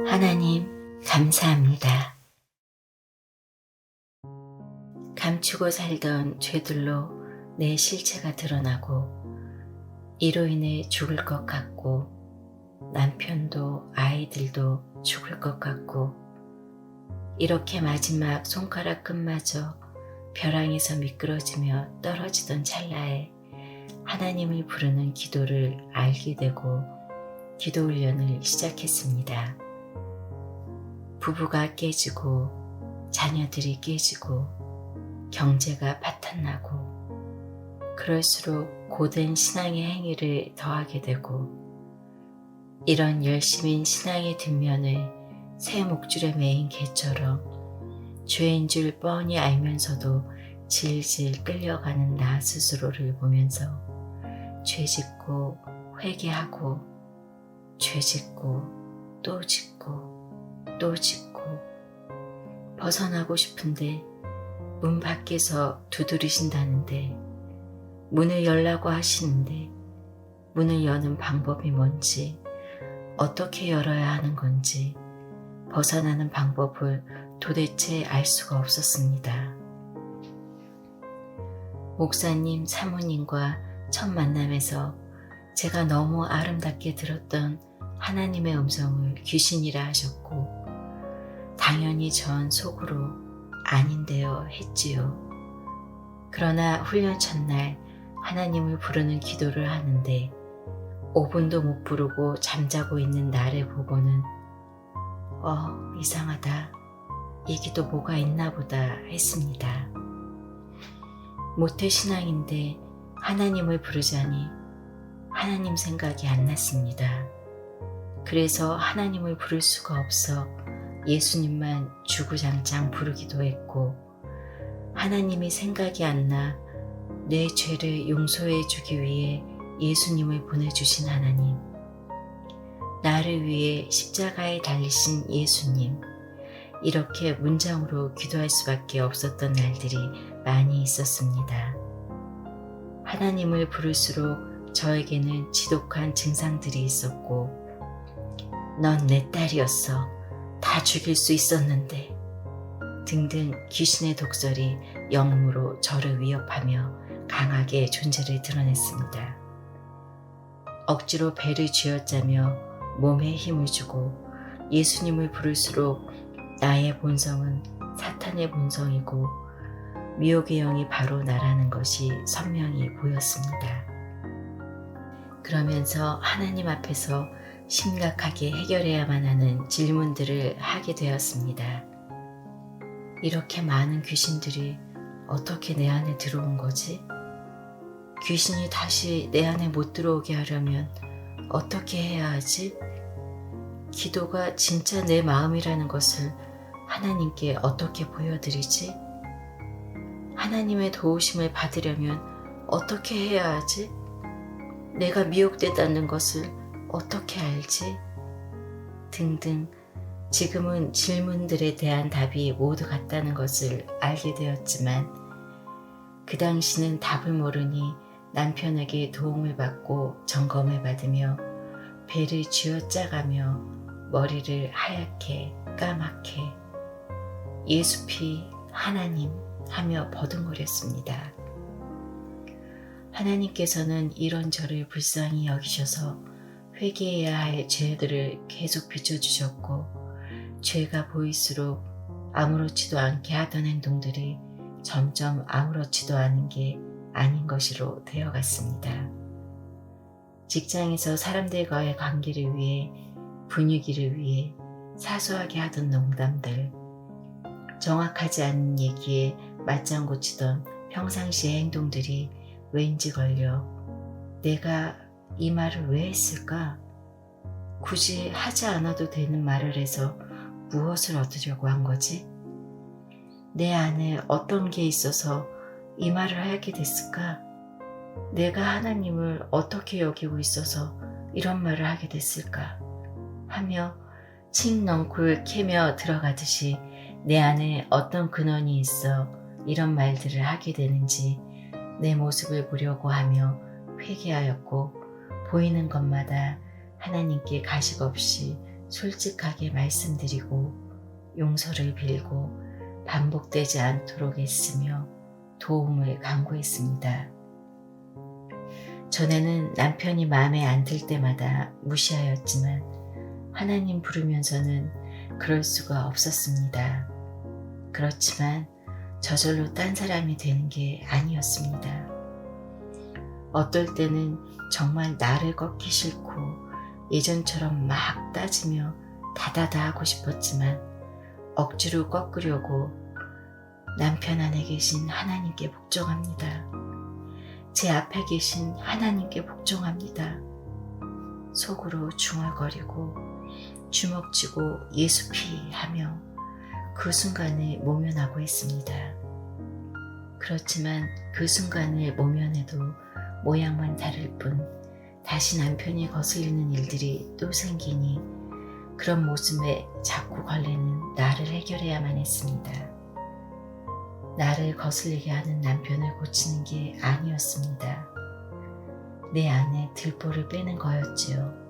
하나님, 감사합니다. 감추고 살던 죄들로 내 실체가 드러나고 이로 인해 죽을 것 같고 남편도 아이들도 죽을 것 같고 이렇게 마지막 손가락 끝마저 벼랑에서 미끄러지며 떨어지던 찰나에 하나님을 부르는 기도를 알게 되고 기도 훈련을 시작했습니다. 부부가 깨지고 자녀들이 깨지고 경제가 파탄나고 그럴수록 고된 신앙의 행위를 더하게 되고 이런 열심인 신앙의 뒷면을 새 목줄에 매인 개처럼 죄인 줄 뻔히 알면서도 질질 끌려가는 나 스스로를 보면서 죄짓고 회개하고 죄짓고 또 짓고 또 짓고 벗어나고 싶은데 문 밖에서 두드리신다는데 문을 열라고 하시는데 문을 여는 방법이 뭔지 어떻게 열어야 하는 건지 벗어나는 방법을 도대체 알 수가 없었습니다. 목사님, 사모님과 첫 만남에서 제가 너무 아름답게 들었던 하나님의 음성을 귀신이라 하셨고 당연히 전 속으로 아닌데요 했지요. 그러나 훈련 첫날 하나님을 부르는 기도를 하는데 5분도 못 부르고 잠자고 있는 나를 보고는 이상하다. 이 기도 뭐가 있나 보다 했습니다. 모태신앙인데 하나님을 부르자니 하나님 생각이 안 났습니다. 그래서 하나님을 부를 수가 없어 예수님만 주구장창 부르기도 했고 하나님이 생각이 안 나 내 죄를 용서해 주기 위해 예수님을 보내주신 하나님, 나를 위해 십자가에 달리신 예수님, 이렇게 문장으로 기도할 수밖에 없었던 날들이 많이 있었습니다. 하나님을 부를수록 저에게는 지독한 증상들이 있었고 넌 내 딸이었어. 다 죽일 수 있었는데 등등 귀신의 독설이 영음으로 저를 위협하며 강하게 존재를 드러냈습니다. 억지로 배를 쥐어짜며 몸에 힘을 주고 예수님을 부를수록 나의 본성은 사탄의 본성이고 미혹의 영이 바로 나라는 것이 선명히 보였습니다. 그러면서 하나님 앞에서 심각하게 해결해야만 하는 질문들을 하게 되었습니다. 이렇게 많은 귀신들이 어떻게 내 안에 들어온 거지? 귀신이 다시 내 안에 못 들어오게 하려면 어떻게 해야 하지? 기도가 진짜 내 마음이라는 것을 하나님께 어떻게 보여드리지? 하나님의 도우심을 받으려면 어떻게 해야 하지? 내가 미혹됐다는 것을 어떻게 알지? 등등 지금은 질문들에 대한 답이 모두 같다는 것을 알게 되었지만 그 당시는 답을 모르니 남편에게 도움을 받고 점검을 받으며 배를 쥐어짜가며 머리를 하얗게 까맣게 예수피 하나님 하며 버둥거렸습니다. 하나님께서는 이런 저를 불쌍히 여기셔서 회개해야 할 죄들을 계속 비춰주셨고, 죄가 보일수록 아무렇지도 않게 하던 행동들이 점점 아무렇지도 않은 게 아닌 것으로 되어갔습니다. 직장에서 사람들과의 관계를 위해, 분위기를 위해 사소하게 하던 농담들, 정확하지 않은 얘기에 맞장구 치던 평상시의 행동들이 왠지 걸려 내가 이 말을 왜 했을까? 굳이 하지 않아도 되는 말을 해서 무엇을 얻으려고 한 거지? 내 안에 어떤 게 있어서 이 말을 하게 됐을까? 내가 하나님을 어떻게 여기고 있어서 이런 말을 하게 됐을까? 하며 칡넝쿨 캐며 들어가듯이 내 안에 어떤 근원이 있어 이런 말들을 하게 되는지 내 모습을 보려고 하며 회개하였고, 보이는 것마다 하나님께 가식 없이 솔직하게 말씀드리고 용서를 빌고 반복되지 않도록 애쓰며 도움을 간구했습니다. 전에는 남편이 마음에 안 들 때마다 무시하였지만 하나님 부르면서는 그럴 수가 없었습니다. 그렇지만 저절로 딴 사람이 되는 게 아니었습니다. 어떨 때는 정말 나를 꺾기 싫고 예전처럼 막 따지며 다다다 하고 싶었지만 억지로 꺾으려고 남편 안에 계신 하나님께 복종합니다. 제 앞에 계신 하나님께 복종합니다. 속으로 중얼거리고 주먹쥐고 예수피 하며 그 순간을 모면하고 있습니다. 그렇지만 그 순간을 모면해도 모양만 다를 뿐 다시 남편이 거슬리는 일들이 또 생기니 그런 모습에 자꾸 걸리는 나를 해결해야만 했습니다. 나를 거슬리게 하는 남편을 고치는 게 아니었습니다. 내 안에 들보를 빼는 거였지요.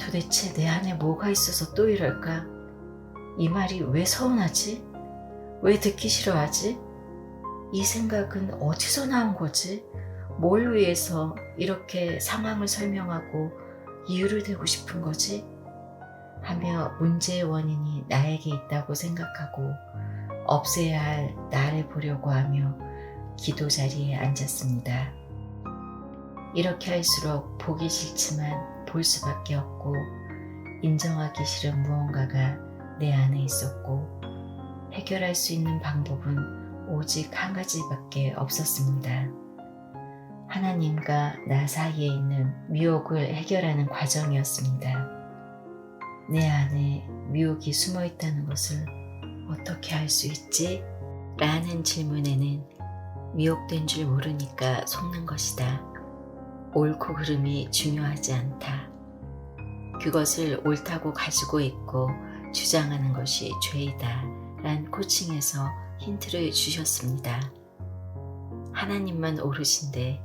도대체 내 안에 뭐가 있어서 또 이럴까? 이 말이 왜 서운하지? 왜 듣기 싫어하지? 이 생각은 어디서 나온 거지? 뭘 위해서 이렇게 상황을 설명하고 이유를 대고 싶은 거지? 하며 문제의 원인이 나에게 있다고 생각하고 없애야 할 나를 보려고 하며 기도 자리에 앉았습니다. 이렇게 할수록 보기 싫지만 볼 수밖에 없고 인정하기 싫은 무언가가 내 안에 있었고 해결할 수 있는 방법은 오직 한 가지밖에 없었습니다. 하나님과 나 사이에 있는 미혹을 해결하는 과정이었습니다. 내 안에 미혹이 숨어 있다는 것을 어떻게 알 수 있지? 라는 질문에는 미혹된 줄 모르니까 속는 것이다. 옳고 그름이 중요하지 않다. 그것을 옳다고 가지고 있고 주장하는 것이 죄이다. 란 코칭에서 힌트를 주셨습니다. 하나님만 옳으신데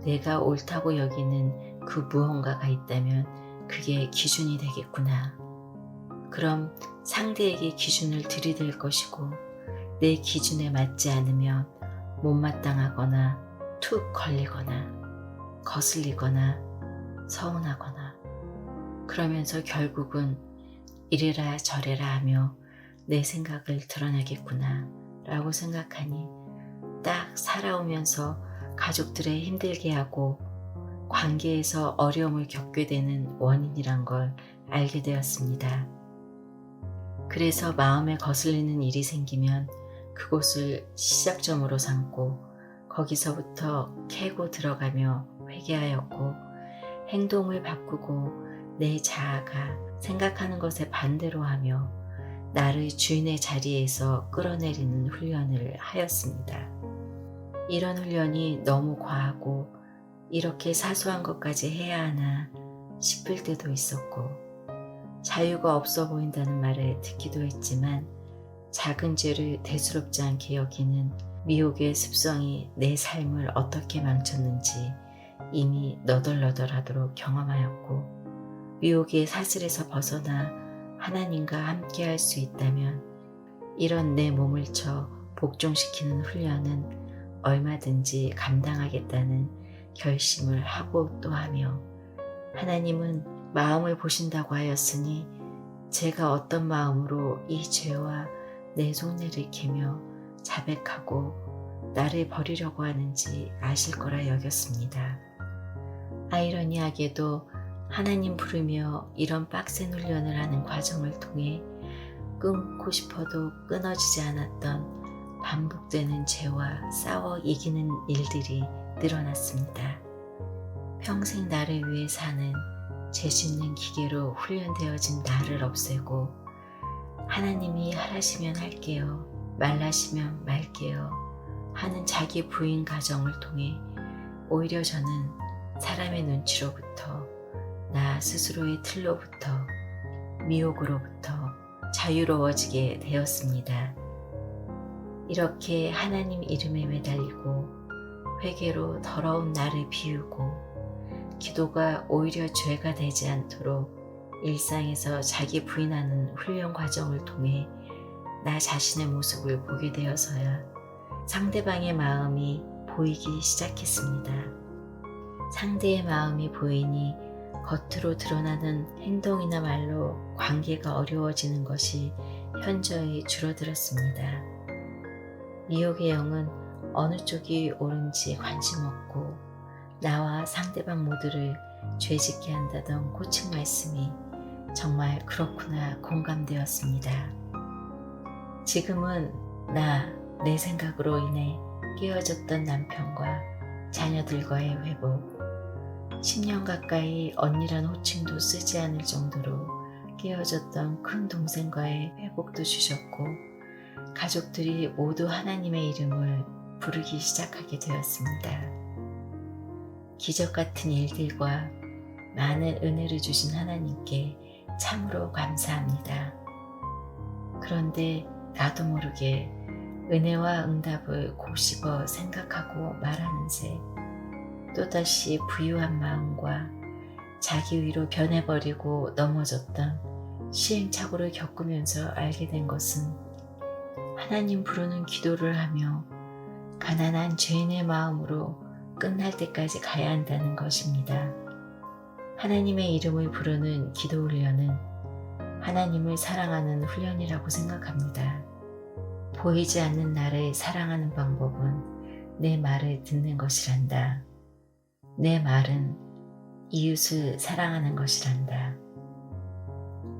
내가 옳다고 여기는 그 무언가가 있다면 그게 기준이 되겠구나. 그럼 상대에게 기준을 들이댈 것이고 내 기준에 맞지 않으면 못마땅하거나 툭 걸리거나 거슬리거나 서운하거나 그러면서 결국은 이래라 저래라 하며 내 생각을 드러내겠구나 라고 생각하니 딱 살아오면서 가족들을 힘들게 하고 관계에서 어려움을 겪게 되는 원인이란 걸 알게 되었습니다. 그래서 마음에 거슬리는 일이 생기면 그곳을 시작점으로 삼고 거기서부터 캐고 들어가며 회개하였고 행동을 바꾸고 내 자아가 생각하는 것에 반대로 하며 나를 주인의 자리에서 끌어내리는 훈련을 하였습니다. 이런 훈련이 너무 과하고 이렇게 사소한 것까지 해야 하나 싶을 때도 있었고 자유가 없어 보인다는 말을 듣기도 했지만 작은 죄를 대수롭지 않게 여기는 미혹의 습성이 내 삶을 어떻게 망쳤는지 이미 너덜너덜하도록 경험하였고 미혹의 사슬에서 벗어나 하나님과 함께 할 수 있다면 이런 내 몸을 쳐 복종시키는 훈련은 얼마든지 감당하겠다는 결심을 하고 또 하며, 하나님은 마음을 보신다고 하였으니 제가 어떤 마음으로 이 죄와 내 속내를 캐며 자백하고 나를 버리려고 하는지 아실 거라 여겼습니다. 아이러니하게도 하나님 부르며 이런 빡센 훈련을 하는 과정을 통해 끊고 싶어도 끊어지지 않았던 반복되는 죄와 싸워 이기는 일들이 늘어났습니다. 평생 나를 위해 사는 죄짓는 기계로 훈련되어진 나를 없애고, 하나님이 하라시면 할게요, 말라시면 말게요 하는 자기 부인 가정을 통해 오히려 저는 사람의 눈치로부터, 나 스스로의 틀로부터, 미혹으로부터 자유로워지게 되었습니다. 이렇게 하나님 이름에 매달리고 회개로 더러운 나를 비우고, 기도가 오히려 죄가 되지 않도록 일상에서 자기 부인하는 훈련 과정을 통해 나 자신의 모습을 보게 되어서야 상대방의 마음이 보이기 시작했습니다. 상대의 마음이 보이니 겉으로 드러나는 행동이나 말로 관계가 어려워지는 것이 현저히 줄어들었습니다. 미혹의 영은 어느 쪽이 옳은지 관심 없고 나와 상대방 모두를 죄짓게 한다던 고측 말씀이 정말 그렇구나 공감되었습니다. 지금은 내 생각으로 인해 깨어졌던 남편과 자녀들과의 회복, 10년 가까이 언니란 호칭도 쓰지 않을 정도로 깨어졌던 큰 동생과의 회복도 주셨고, 가족들이 모두 하나님의 이름을 부르기 시작하게 되었습니다. 기적 같은 일들과 많은 은혜를 주신 하나님께 참으로 감사합니다. 그런데 나도 모르게 은혜와 응답을 곱씹어 생각하고 말하는 새, 또다시 부유한 마음과 자기 위로 변해버리고 넘어졌던 시행착오를 겪으면서 알게 된 것은, 하나님 부르는 기도를 하며 가난한 죄인의 마음으로 끝날 때까지 가야 한다는 것입니다. 하나님의 이름을 부르는 기도 훈련은 하나님을 사랑하는 훈련이라고 생각합니다. 보이지 않는 나를 사랑하는 방법은 내 말을 듣는 것이란다. 내 말은 이웃을 사랑하는 것이란다.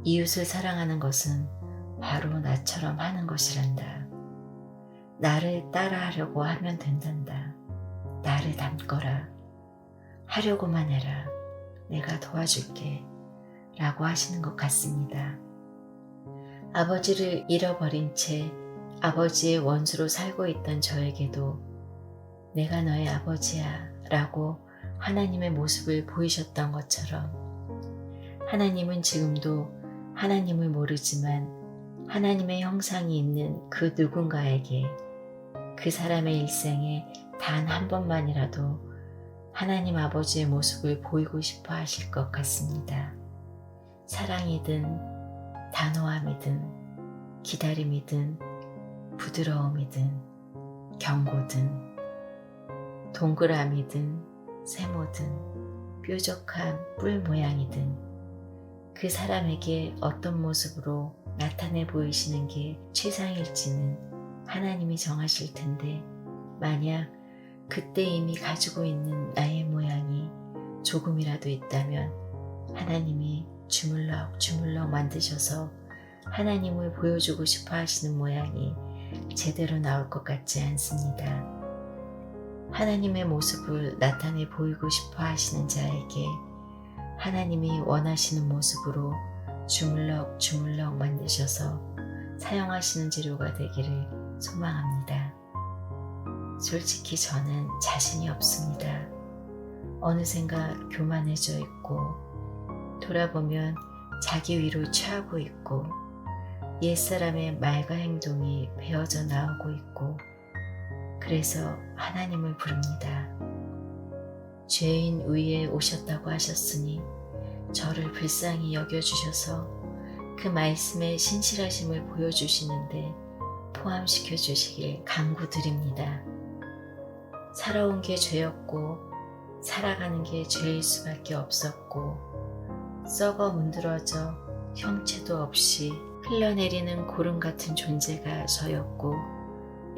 이웃을 사랑하는 것은 바로 나처럼 하는 것이란다. 나를 따라하려고 하면 된단다. 나를 닮거라. 하려고만 해라. 내가 도와줄게. 라고 하시는 것 같습니다. 아버지를 잃어버린 채 아버지의 원수로 살고 있던 저에게도 내가 너의 아버지야 라고 하나님의 모습을 보이셨던 것처럼, 하나님은 지금도 하나님을 모르지만 하나님의 형상이 있는 그 누군가에게 그 사람의 일생에 단 한 번만이라도 하나님 아버지의 모습을 보이고 싶어 하실 것 같습니다. 사랑이든 단호함이든 기다림이든 부드러움이든 경고든 동그라미든 세모든 뾰족한 뿔 모양이든 그 사람에게 어떤 모습으로 나타내 보이시는 게 최상일지는 하나님이 정하실 텐데, 만약 그때 이미 가지고 있는 나의 모양이 조금이라도 있다면 하나님이 주물럭 만드셔서 하나님을 보여주고 싶어 하시는 모양이 제대로 나올 것 같지 않습니다. 하나님의 모습을 나타내 보이고 싶어 하시는 자에게 하나님이 원하시는 모습으로 주물럭 만드셔서 사용하시는 재료가 되기를 소망합니다. 솔직히 저는 자신이 없습니다. 어느샌가 교만해져 있고, 돌아보면 자기 위로 취하고 있고, 옛사람의 말과 행동이 배어져 나오고 있고, 그래서 하나님을 부릅니다. 죄인 위에 오셨다고 하셨으니 저를 불쌍히 여겨주셔서 그 말씀의 신실하심을 보여주시는데 포함시켜 주시길 간구드립니다. 살아온 게 죄였고 살아가는 게 죄일 수밖에 없었고 썩어 문드러져 형체도 없이 흘러내리는 고름 같은 존재가 저였고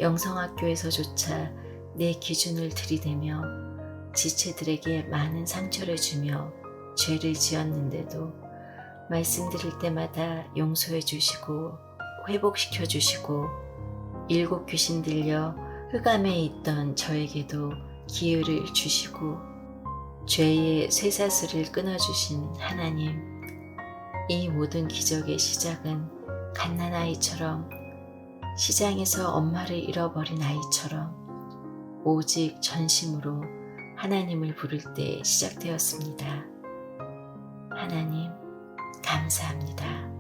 영성학교에서조차 내 기준을 들이대며 지체들에게 많은 상처를 주며 죄를 지었는데도 말씀드릴 때마다 용서해 주시고 회복시켜 주시고 일곱 귀신 들려 흑암에 있던 저에게도 기회를 주시고 죄의 쇠사슬을 끊어주신 하나님, 이 모든 기적의 시작은 갓난아이처럼 시장에서 엄마를 잃어버린 아이처럼 오직 전심으로 하나님을 부를 때 시작되었습니다. 하나님, 감사합니다.